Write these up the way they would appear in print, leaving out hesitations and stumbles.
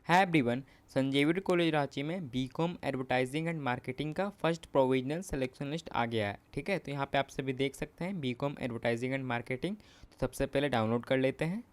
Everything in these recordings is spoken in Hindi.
है एवरीवन। संजीवनी कॉलेज रांची में बीकॉम एडवर्टाइजिंग एंड मार्केटिंग का फर्स्ट प्रोविजनल सिलेक्शन लिस्ट आ गया है। ठीक है, तो यहाँ पे आप सभी देख सकते हैं बीकॉम एडवर्टाइजिंग एंड मार्केटिंग। तो सबसे पहले डाउनलोड कर लेते हैं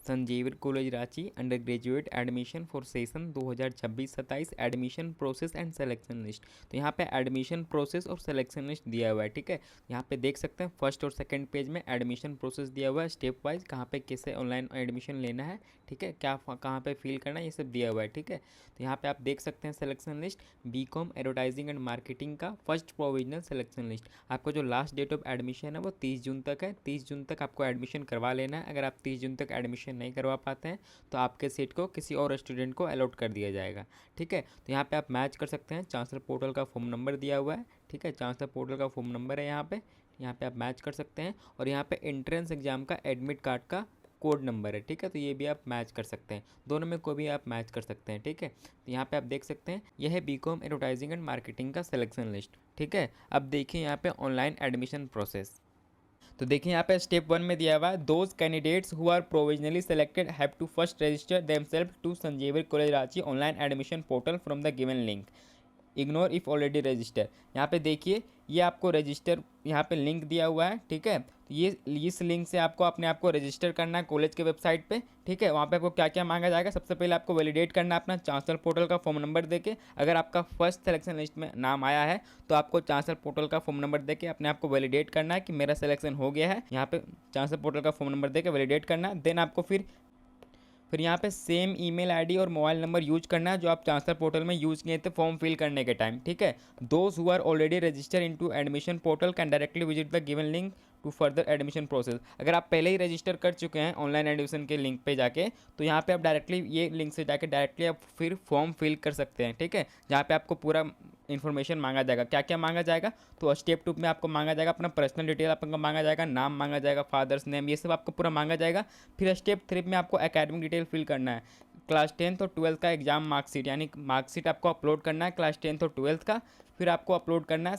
Sanjeevani college Ranchi under graduate admission for session 2026-27 admission process and selection list. तो यहाँ पे एडमिशन प्रोसेस और सिलेक्शन लिस्ट दिया हुआ है। ठीक है, यहाँ पे देख सकते हैं फर्स्ट और सेकंड पेज में एडमिशन प्रोसेस दिया हुआ है, स्टेप वाइज कहाँ पे कैसे ऑनलाइन एडमिशन लेना है। ठीक है, क्या कहाँ पे फिल करना है, ये सब दिया हुआ है। ठीक है, तो यहाँ पे आप देख सकते हैं selection list BCom advertising and marketing का फर्स्ट प्रोविजनल सिलेक्शन लिस्ट। आपको जो लास्ट डेट ऑफ एडमिशन है वो 30 जून तक है। 30 जून तक आपको एडमिशन करवा लेना है। अगर आप 30 जून तक एडमिशन नहीं करवा पाते हैं तो आपके सीट को किसी और स्टूडेंट को अलॉट कर दिया जाएगा। ठीक है, तो यहाँ पे आप मैच कर सकते हैं। चांसलर पोर्टल का फॉर्म नंबर दिया हुआ है। ठीक है, चांसलर पोर्टल का फॉर्म नंबर है यहाँ पे आप मैच कर सकते हैं। और यहाँ पे एंट्रेंस एग्जाम का एडमिट कार्ड का कोड नंबर है। ठीक है, तो ये भी आप मैच कर सकते हैं। दोनों में कोई भी आप मैच कर सकते हैं। ठीक है, तो यहाँ पे आप देख सकते हैं यह है बीकॉम एडवर्टाइजिंग एंड मार्केटिंग का सिलेक्शन लिस्ट। ठीक है, अब देखिए यहाँ पे ऑनलाइन एडमिशन प्रोसेस। तो देखिए यहाँ पे स्टेप 1 में दिया हुआ है those candidates who are provisionally selected have to first register themselves to Sanjivani college Ranchi online admission portal from the given link, ignore if already register. यहाँ पे देखिए ये आपको रजिस्टर यहाँ पे लिंक दिया हुआ है। ठीक है, तो ये इस लिंक से आपको अपने आप को रजिस्टर करना है कॉलेज के वेबसाइट पे। ठीक है, वहाँ पे आपको क्या क्या मांगा जाएगा, सबसे पहले आपको वैलिडेट करना है अपना चांसलर पोर्टल का फॉर्म नंबर देके। अगर आपका फर्स्ट सिलेक्शन लिस्ट में नाम आया है तो आपको चांसलर पोर्टल का फॉर्म नंबर देके अपने आप को वैलिडेट करना है कि मेरा सिलेक्शन हो गया है। यहाँ पे चांसलर पोर्टल का फॉर्म नंबर देके वैलिडेट करना है। देन आपको फिर यहाँ पे सेम ईमेल आईडी और मोबाइल नंबर यूज करना है जो आप ट्रांसफर पोर्टल में यूज किए थे फॉर्म फिल करने के टाइम। ठीक है, those who are already register into admission portal can directly visit the given link to further admission process. अगर आप पहले ही रजिस्टर कर चुके हैं ऑनलाइन एडमिशन के लिंक पे जाके तो यहाँ पे आप डायरेक्टली ये लिंक से जाके डायरेक्टली आप फिर फॉर्म फिल कर सकते हैं। ठीक है, जहाँ पे आपको पूरा इन्फॉर्मेशन मांगा जाएगा। क्या क्या मांगा जाएगा, तो स्टेप 2 में आपको मांगा जाएगा अपना पर्सनल डिटेल आपका मांगा जाएगा, नाम मांगा जाएगा, फादर्स नेम, ये सब आपको पूरा मांगा जाएगा। फिर स्टेप 3 में आपको एकेडमिक डिटेल फिल करना है। क्लास 10th और 12th का एग्जाम मार्कशीट यानी मार्कशीट आपको अपलोड करना है क्लास 10th और 12th का। फिर आपको अपलोड करना है,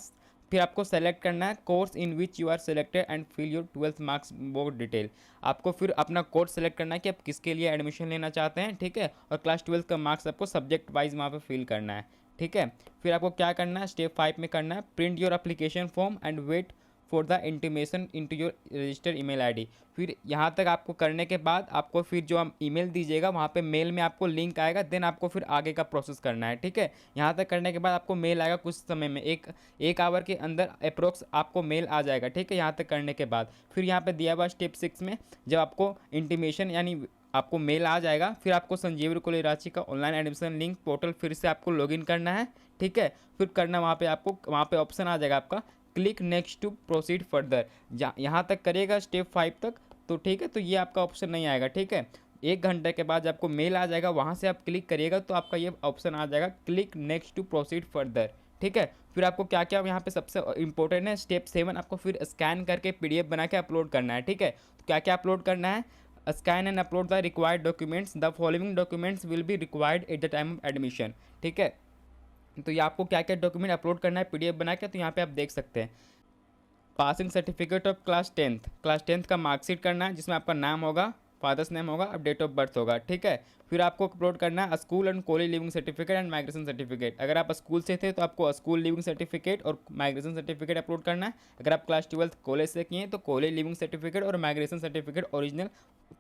फिर आपको सेलेक्ट करना है course in which you are selected and fill your 12th marks board detail. आपको फिर अपना कोर्स सेलेक्ट करना है कि आप किसके लिए एडमिशन लेना चाहते हैं। ठीक है, और क्लास 12th का मार्क्स आपको सब्जेक्ट वाइज वहाँ पे फिल करना है। ठीक है, फिर आपको क्या करना है, स्टेप 5 में करना है print your application form and wait for the intimation into your register email ID. फिर यहाँ तक आपको करने के बाद आपको फिर जो हम ईमेल दीजिएगा वहाँ पे मेल में आपको लिंक आएगा। देन आपको फिर आगे का प्रोसेस करना है। ठीक है, यहाँ तक करने के बाद आपको मेल आएगा कुछ समय में, एक आवर के अंदर अप्रोक्स आपको मेल आ जाएगा। ठीक है, यहाँ तक करने के बाद फिर यहाँ पे दिया हुआ स्टेप 6 में जब आपको इंटीमेशन यानी आपको मेल आ जाएगा फिर आपको संजीवनी कॉलेज रांची का ऑनलाइन एडमिशन लिंक पोर्टल फिर से आपको लॉगिन करना है। ठीक है, फिर करना वहाँ पे आपको वहाँ पे ऑप्शन आ जाएगा आपका click next to proceed further. यहाँ तक करिएगा स्टेप 5 तक तो ठीक है, तो ये आपका ऑप्शन नहीं आएगा। ठीक है, 1 घंटे के बाद आपको मेल आ जाएगा, वहाँ से आप क्लिक करिएगा तो आपका ये ऑप्शन आ जाएगा click next to proceed further. ठीक है, फिर आपको क्या क्या यहाँ पे सबसे इंपॉर्टेंट है स्टेप 7 आपको फिर स्कैन करके PDF बना के अपलोड करना है। ठीक है, तो क्या क्या अपलोड करना है, scan and upload the required documents, the following documents will be required at the time of admission. ठीक है, तो ये आपको क्या क्या डॉक्यूमेंट अपलोड करना है PDF बना के, तो यहाँ पे आप देख सकते हैं passing certificate of class 10th का मार्कशीट करना है जिसमें आपका नाम होगा, फादर्स नेम होगा और डेट ऑफ बर्थ होगा। ठीक है, फिर आपको अपलोड करना है school and college leaving certificate and migration certificate. अगर आप स्कूल से थे तो आपको स्कूल लिविंग सर्टिफिकेट और माइग्रेशन सर्टिफिकेट अपलोड करना है। अगर आप क्लास 12th कॉलेज से किए तो कॉलेज लिविंग सर्टिफिकेट और माइग्रेशन सर्टिफिकेट ओरिजिनल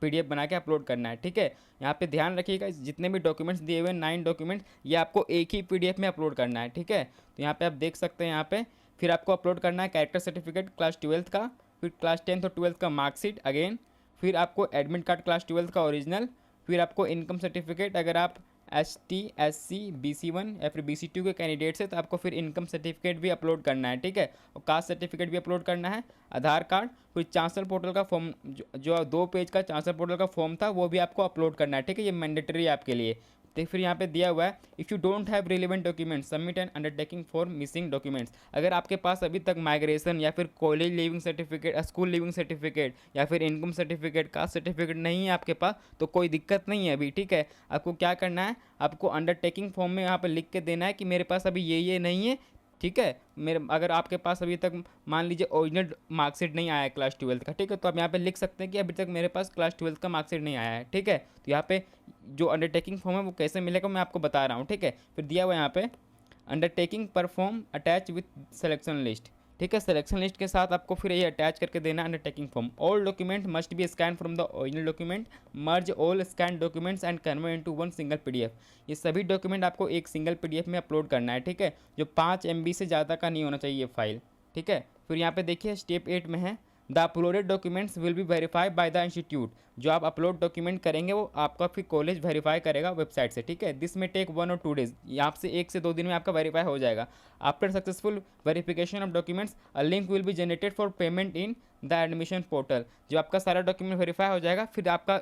PDF बना के अपलोड करना है। ठीक है, यहाँ पे ध्यान रखिएगा जितने भी डॉक्यूमेंट्स दिए हुए 9 डॉक्यूमेंट्स ये आपको एक ही PDF में अपलोड करना है। ठीक है, तो यहाँ पे आप देख सकते हैं यहाँ पे फिर आपको अपलोड करना है कैरेक्टर सर्टिफिकेट क्लास 12th का, फिर क्लास 10th और 12th का मार्कशीट अगेन, फिर आपको एडमिट कार्ड क्लास 12th का ओरिजिनल, फिर आपको इनकम सर्टिफिकेट अगर आप ST SC BC1 या फिर BC2 के कैंडिडेट्स है तो आपको फिर इनकम सर्टिफिकेट भी अपलोड करना है। ठीक है, और कास्ट सर्टिफिकेट भी अपलोड करना है, आधार कार्ड, फिर चांसलर पोर्टल का फॉर्म जो 2 पेज का चांसलर पोर्टल का फॉर्म था वो भी आपको अपलोड करना है। ठीक है, ये मैंडेटरी है आपके लिए। तो फिर यहाँ पे दिया हुआ है if you don't have relevant documents submit an undertaking for missing documents. अगर आपके पास अभी तक माइग्रेशन या फिर college leaving certificate, school leaving certificate या फिर इनकम सर्टिफिकेट, कास्ट सर्टिफिकेट नहीं है आपके पास तो कोई दिक्कत नहीं है अभी। ठीक है, आपको क्या करना है, आपको अंडरटेकिंग फॉर्म में यहाँ पर लिख के देना है कि मेरे पास अभी ये नहीं है ठीक है। मेरे अगर आपके पास अभी तक मान लीजिए ओरिजिनल मार्कशीट नहीं आया है क्लास 12th का, ठीक है, तो आप यहाँ पे लिख सकते हैं कि अभी तक मेरे पास क्लास 12th का मार्कशीट नहीं आया है, ठीक है। तो यहाँ पे जो अंडरटेकिंग फॉर्म है वो कैसे मिलेगा मैं आपको बता रहा हूँ, ठीक है। फिर दिया हुआ यहाँ पे undertaking perform attach with selection list, ठीक है। सिलेक्शन लिस्ट के साथ आपको फिर ये अटैच करके देना undertaking form. All document must be scan from the original document, merge all scan documents and convert into one single PDF. ये सभी डॉक्यूमेंट आपको एक सिंगल पीडीएफ में अपलोड करना है, ठीक है, जो 5 MB से ज़्यादा का नहीं होना चाहिए ये फाइल, ठीक है। फिर यहाँ पे देखिए स्टेप 8 में है the uploaded documents will be verified by the institute. जो आप अपलोड डॉक्यूमेंट करेंगे वो आपका फिर कॉलेज वेरीफाई करेगा वेबसाइट से, ठीक है। दिस में टेक 1 और 2 डेज, यहाँ से 1 से 2 दिन में आपका वेरीफाई हो जाएगा। After successful verification of documents a link will be generated for payment in the admission portal. जो आपका सारा डॉक्यूमेंट वेरीफाई हो जाएगा फिर आपका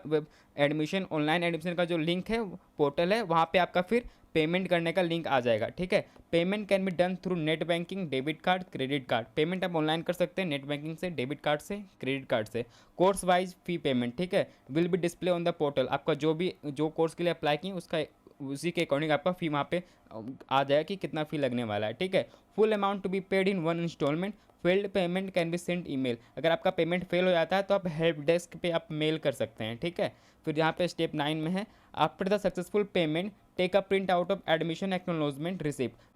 एडमिशन ऑनलाइन एडमिशन का जो लिंक है पोर्टल है वहाँ पे आपका फिर पेमेंट करने का लिंक आ जाएगा, ठीक है। Payment can be done through net banking, debit card, credit card. Payment आप ऑनलाइन कर सकते हैं नेट बैंकिंग से, डेबिट कार्ड से, क्रेडिट कार्ड से। कोर्स वाइज फी पेमेंट, ठीक है, will be display on the portal. आपका जो कोर्स के लिए अप्लाई किए उसका उसी के अकॉर्डिंग आपका फ़ी वहाँ पे आ जाएगा कि कितना फ़ी लगने वाला है, ठीक है। Full amount to be paid in one instalment. Failed payment can be send email. अगर आपका पेमेंट फेल हो जाता है तो आप हेल्प डेस्क पे आप मेल कर सकते हैं, ठीक है। फिर यहाँ पे स्टेप 9 में है after the successful payment take a print out of admission acknowledgement receipt.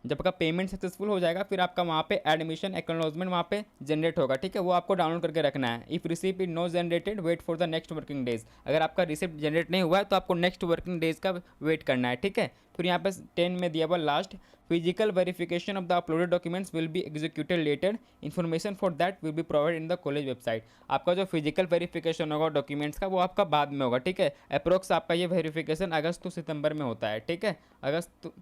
जब आपका पेमेंट सक्सेसफुल हो जाएगा फिर आपका वहाँ पे एडमिशन एक्नॉलेजमेंट वहाँ पे जनरेट होगा, ठीक है, वो आपको डाउनलोड करके रखना है। If receipt is no generated wait for the next working days. अगर आपका रिसिप्ट जनरेट नहीं हुआ है तो आपको नेक्स्ट वर्किंग डेज का वेट करना है, ठीक है। फिर यहाँ पे 10 में दिया हुआ last physical verification of the uploaded documents will be executed later. Information for that will be provide in the college website. आपका जो फिजिकल वेरिफिकेशन होगा डॉक्यूमेंट्स का वो आपका बाद में होगा, ठीक है। अप्रोक्स आपका ये वेरिफिकेशन अगस्त टू सितंबर में होता है, ठीक है, अगस्त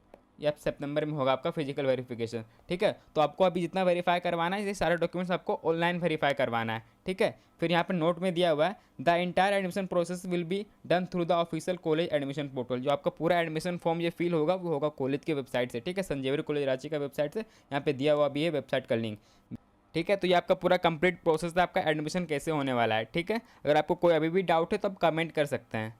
या सितंबर में होगा आपका फिजिकल वेरिफिकेशन, ठीक है। तो आपको अभी जितना वेरीफाई करवाना है ये सारे डॉक्यूमेंट्स आपको ऑनलाइन वेरीफाई करवाना है, ठीक है। फिर यहाँ पे नोट में दिया हुआ है the entire admission process will be done through the official college admission portal. जो आपका पूरा एडमिशन फॉर्म ये फिल होगा वो होगा कॉलेज की वेबसाइट से, ठीक है, संजीवनी कॉलेज रांची का वेबसाइट से। यहाँ पे दिया हुआ भी है वेबसाइट का लिंक, ठीक है। तो ये आपका पूरा कंप्लीट प्रोसेस है आपका एडमिशन कैसे होने वाला है, ठीक है। अगर आपको कोई अभी भी डाउट है तो आप कमेंट कर सकते हैं।